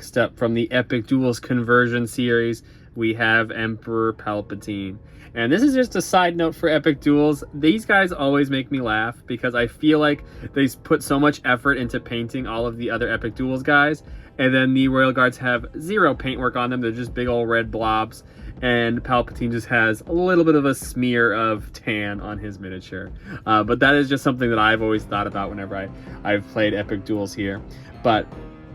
Next up from the Epic Duels conversion series, we have Emperor Palpatine. And this is just a side note for Epic Duels. These guys always make me laugh because I feel like they put so much effort into painting all of the other Epic Duels guys, and then the Royal Guards have zero paintwork on them. They're just big old red blobs, and Palpatine just has a little bit of a smear of tan on his miniature. But that is just something that I've always thought about whenever I've played Epic Duels here. But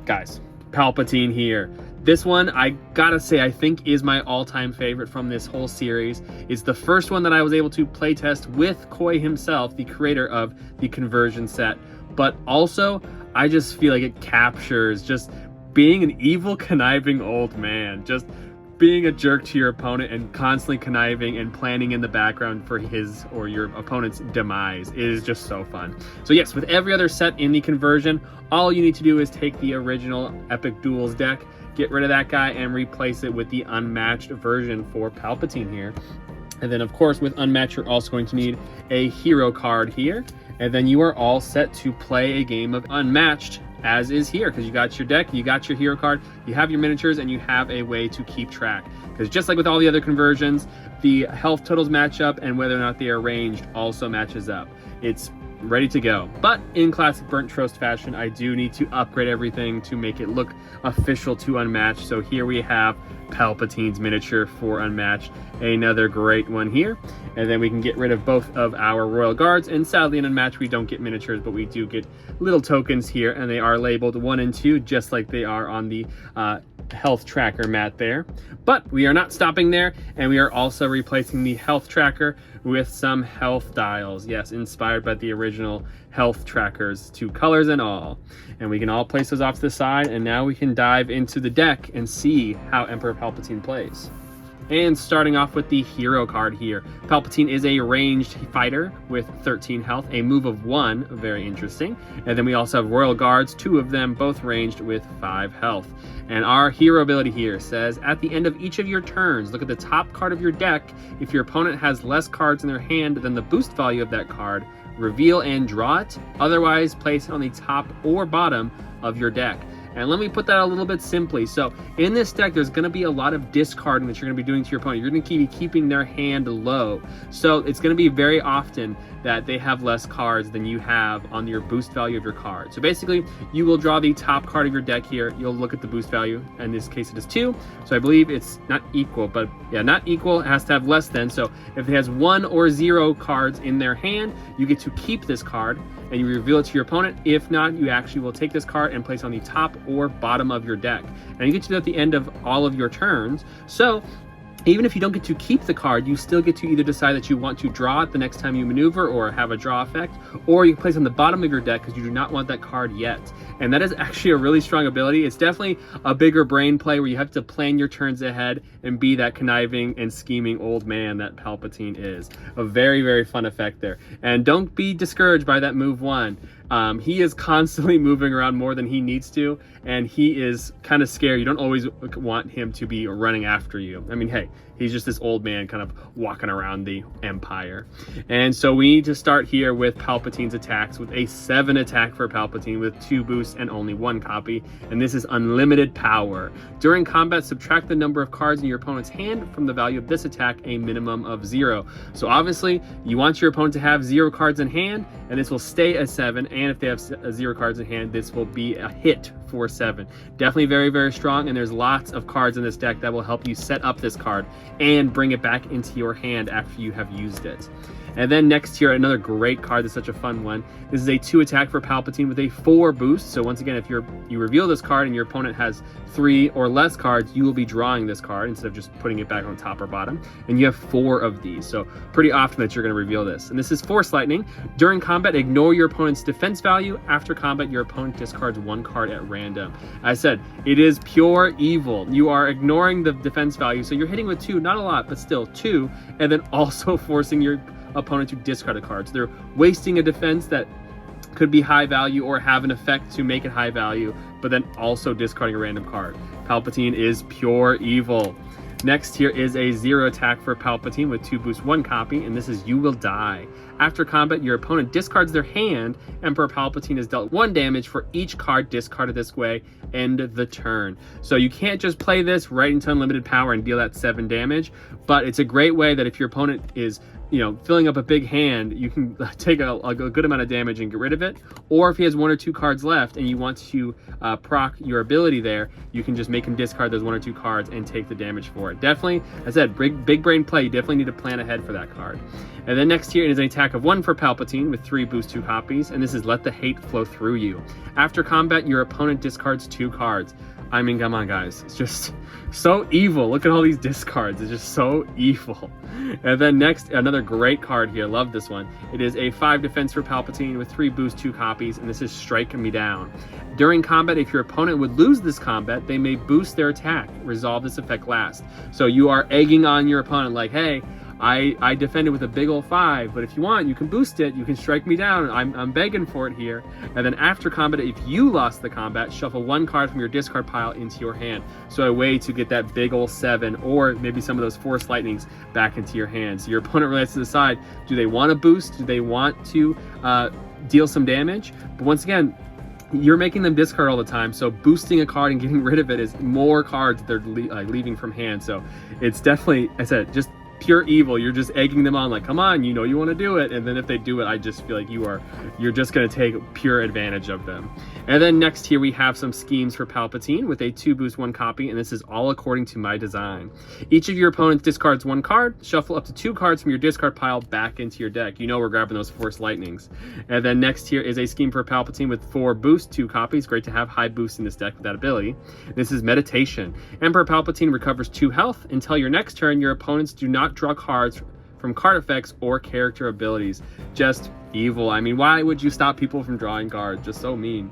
guys, Palpatine here. This one, I gotta say, I think is my all-time favorite from this whole series. It's the first one that I was able to playtest with Coy himself, the creator of the conversion set. But also, I just feel like it captures just being an evil, conniving old man. Just being a jerk to your opponent and constantly conniving and planning in the background for his or your opponent's demise is just so fun. So yes, with every other set in the conversion, all you need to do is take the original Epic Duels deck, get rid of that guy, and replace it with the Unmatched version for Palpatine here. And then of course with Unmatched, you're also going to need a hero card here. And then you are all set to play a game of Unmatched, as is here, because you got your deck, you got your hero card, you have your miniatures, and you have a way to keep track. Because just like with all the other conversions, the health totals match up, and whether or not they are ranged also matches up. It's ready to go. But in classic Burnt Toast fashion, I do need to upgrade everything to make it look official to Unmatched. So here we have Palpatine's miniature for Unmatched, another great one here. And then we can get rid of both of our Royal Guards, and sadly in Unmatched we don't get miniatures, but we do get little tokens here, and they are labeled 1 and 2 just like they are on the health tracker mat there. But we are not stopping there, and we are also replacing the health tracker with some health dials. Yes, inspired by the original health trackers, 2 colors and all. And we can all place those off to the side, and now we can dive into the deck and see how Emperor Palpatine plays. And starting off with the hero card here, Palpatine is a ranged fighter with 13 health, a move of 1, very interesting. And then we also have Royal Guards, 2 of them, both ranged with 5 health. And our hero ability here says, at the end of each of your turns, look at the top card of your deck. If your opponent has less cards in their hand than the boost value of that card, reveal and draw it. Otherwise, place it on the top or bottom of your deck. And let me put that a little bit simply. So in this deck, there's going to be a lot of discarding that you're going to be doing to your opponent. You're going to be keeping their hand low. So it's going to be very often that they have less cards than you have on your boost value of your card. So basically, you will draw the top card of your deck here. You'll look at the boost value. In this case, it is 2. So I believe it's not equal, but yeah, not equal. It has to have less than. So if it has 1 or 0 cards in their hand, you get to keep this card and you reveal it to your opponent. If not, you actually will take this card and place it on the top or bottom of your deck. And you get to do it at the end of all of your turns. So even if you don't get to keep the card, you still get to either decide that you want to draw it the next time you maneuver or have a draw effect, or you can place it on the bottom of your deck because you do not want that card yet. And that is actually a really strong ability. It's definitely a bigger brain play where you have to plan your turns ahead and be that conniving and scheming old man that Palpatine is. A very, very fun effect there. And don't be discouraged by that move 1. He is constantly moving around more than he needs to, and he is kind of scary. You don't always want him to be running after you. I mean, hey, he's just this old man kind of walking around the Empire. And so we need to start here with Palpatine's attacks, with a 7 attack for Palpatine with 2 boosts and only 1 copy. And this is unlimited power. During combat, subtract the number of cards in your opponent's hand from the value of this attack, a minimum of 0. So obviously, you want your opponent to have 0 cards in hand, and this will stay a 7. And if they have 0 cards in hand, this will be a hit for 7. Definitely very, very strong, and there's lots of cards in this deck that will help you set up this card and bring it back into your hand after you have used it. And then next here, another great card that's such a fun one. This is a 2 attack for Palpatine with a 4 boost. So once again, if you reveal this card and your opponent has 3 or less cards, you will be drawing this card instead of just putting it back on top or bottom. And you have 4 of these. So pretty often that you're going to reveal this. And this is Force Lightning. During combat, ignore your opponent's defense value. After combat, your opponent discards 1 card at random. I said, it is pure evil. You are ignoring the defense value. So you're hitting with 2, not a lot, but still 2. And then also forcing your opponent to discard a card. So they're wasting a defense that could be high value or have an effect to make it high value, but then also discarding a random card. Palpatine is pure evil. Next here is a 0 attack for Palpatine with 2 boost 1 copy, and this is You Will Die. After combat, your opponent discards their hand. Emperor Palpatine is dealt 1 damage for each card discarded this way. End the turn. So you can't just play this right into unlimited power and deal that 7 damage, but it's a great way that if your opponent is filling up a big hand, you can take a good amount of damage and get rid of it. Or if he has 1 or 2 cards left and you want to proc your ability there, you can just make him discard those 1 or 2 cards and take the damage for it. Definitely, as I said, big brain play. You definitely need to plan ahead for that card. And then next here is an attack of 1 for Palpatine with 3 boost 2 copies, and this is Let the Hate Flow Through You. After combat, your opponent discards 2 cards. I mean, come on, guys. It's just so evil. Look at all these discards. It's just so evil. And then next, another great card here. Love this one. It is a 5 defense for Palpatine with 3 boost 2 copies, and this is Strike Me Down. During combat, if your opponent would lose this combat, they may boost their attack. Resolve this effect last. So you are egging on your opponent like, hey, I defended with a big old 5, but if you want, you can boost it. You can strike me down. I'm begging for it here. And then after combat, if you lost the combat, shuffle 1 card from your discard pile into your hand. So a way to get that big old 7, or maybe some of those Force Lightnings back into your hand. So your opponent really has to decide, do they want to boost? Do they want to deal some damage? But once again, you're making them discard all the time, so boosting a card and getting rid of it is more cards that they're leaving from hand. So it's definitely, I said, just pure evil. You're just egging them on like, come on, you want to do it. And then if they do it, I just feel like you're just going to take pure advantage of them. And then next here we have some schemes for Palpatine with a 2 boost 1 copy, and this is all according to my design. Each of your opponents discards 1 card. Shuffle up to 2 cards from your discard pile back into your deck. We're grabbing those Force Lightnings. And then next here is a scheme for Palpatine with 4 boost 2 copies. Great to have high boost in this deck with that ability. This is Meditation. Emperor Palpatine recovers 2 health. Until your next turn, your opponents do not draw cards from card effects or character abilities. Just evil. I mean, why would you stop people from drawing cards? Just so mean.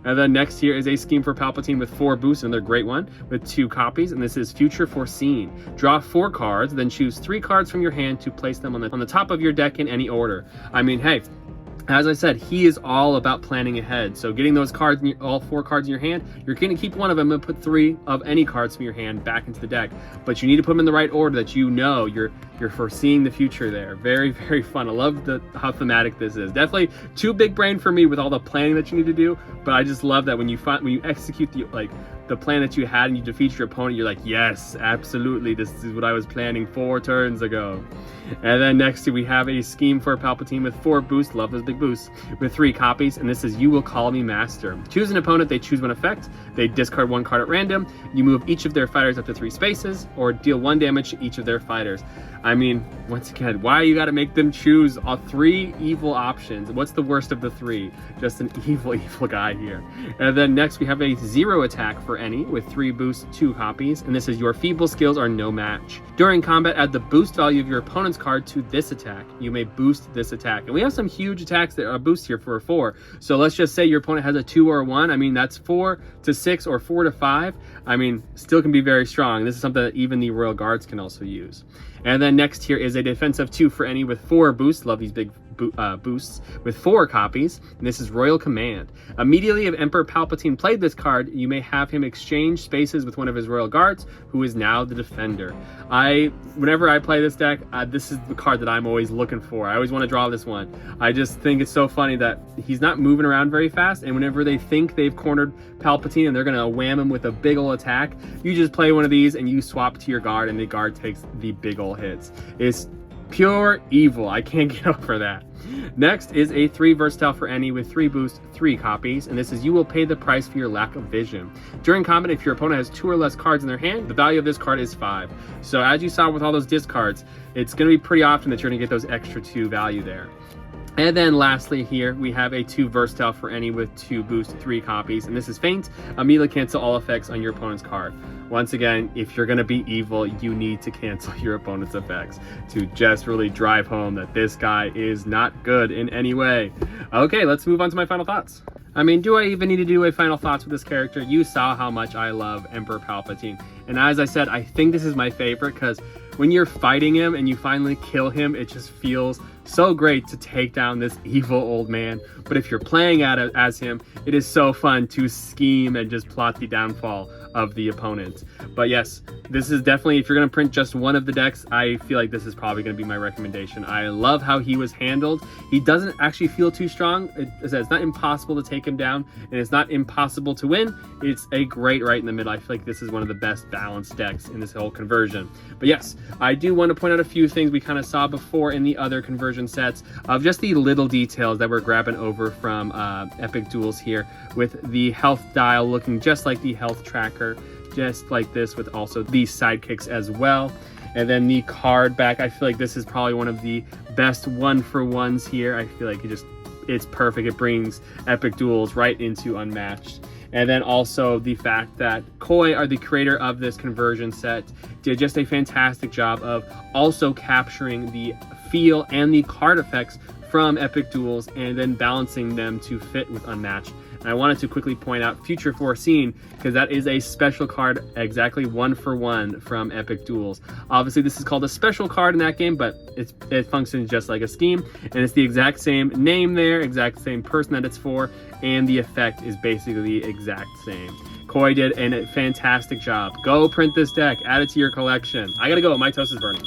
And then next here is a scheme for Palpatine with 4 boosts, another great one, with 2 copies, and this is Future Foreseen. Draw 4 cards, then choose 3 cards from your hand to place them on the top of your deck in any order. I mean, hey, as I said, he is all about planning ahead. So getting those cards, all 4 cards in your hand, you're going to keep one of them and put 3 of any cards from your hand back into the deck. But you need to put them in the right order that you're foreseeing the future there. Very, very fun. I love how thematic this is. Definitely too big brain for me with all the planning that you need to do. But I just love that when you execute the plan that you had and you defeat your opponent, you're like, yes, absolutely, this is what I was planning 4 turns ago. And then next we have a scheme for Palpatine with 4 boosts, love those big boosts, with 3 copies, and this is You Will Call Me Master. Choose an opponent, they choose 1 effect, they discard 1 card at random, you move each of their fighters up to 3 spaces, or deal 1 damage to each of their fighters. I mean, once again, why you gotta make them choose 3 evil options? What's the worst of the 3? Just an evil guy here. And then next we have a 0 attack for any with 3 boosts, 2 copies, and this is Your Feeble Skills Are No Match. During combat, add the boost value of your opponent's card to this attack. You may boost this attack. And we have some huge attacks that are boosts here for a 4. So let's just say your opponent has a 2 or a 1. I mean, that's 4 to 6 or 4 to 5. I mean, still can be very strong. This is something that even the Royal Guards can also use. And then next here is a defensive 2 for any with 4 boosts. Love these big boosts with 4 copies, and this is Royal Command. Immediately if Emperor Palpatine played this card, you may have him exchange spaces with one of his Royal Guards, who is now the defender. Whenever I play this deck, this is the card that I'm always looking for. I always want to draw this one. I just think it's so funny that he's not moving around very fast, and whenever they think they've cornered Palpatine and they're gonna wham him with a big ol' attack, you just play one of these and you swap to your guard, and the guard takes the big ol' hits. It's pure evil. I can't get over that. Next is a 3 versatile for any with 3 boost, 3 copies, and this is You Will Pay the Price for Your Lack of Vision. During combat, if your opponent has 2 or less cards in their hand, the value of this card is 5. So as you saw with all those discards, it's going to be pretty often that you're going to get those extra 2 value there. And then lastly here, we have a 2 versatile for any with 2 boost, 3 copies, and this is Feint. Immediately cancel all effects on your opponent's card. Once again, if you're going to be evil, you need to cancel your opponent's effects to just really drive home that this guy is not good in any way. Okay, let's move on to my final thoughts. I mean, do I even need to do a final thoughts with this character? You saw how much I love Emperor Palpatine. And as I said, I think this is my favorite because when you're fighting him and you finally kill him, it just feels so great to take down this evil old man. But if you're playing as him, it is so fun to scheme and just plot the downfall of the opponent. But yes, this is definitely, if you're going to print just one of the decks, I feel like this is probably going to be my recommendation. I love how he was handled. He doesn't actually feel too strong. It's not impossible to take him down, and it's not impossible to win. It's a great right in the middle. I feel like this is one of the best balanced decks in this whole conversion. But yes, I do want to point out a few things we kind of saw before in the other conversion sets of just the little details that we're grabbing over from Epic Duels here, with the health dial looking just like the health tracker, just like this, with also these sidekicks as well. And then the card back, I feel like this is probably one of the best one-for-ones here. I feel like it's perfect. It brings Epic Duels right into Unmatched. And then also the fact that Koei are the creator of this conversion set, did just a fantastic job of also capturing the feel and the card effects from Epic Duels and then balancing them to fit with Unmatched. And I wanted to quickly point out Future Foreseen, because that is a special card, exactly 1-for-1 from Epic Duels. Obviously, this is called a special card in that game, but it functions just like a scheme, and it's the exact same name there, exact same person that it's for, and the effect is basically the exact same. Koei did a fantastic job. Go print this deck, add it to your collection. I gotta go, my toast is burning.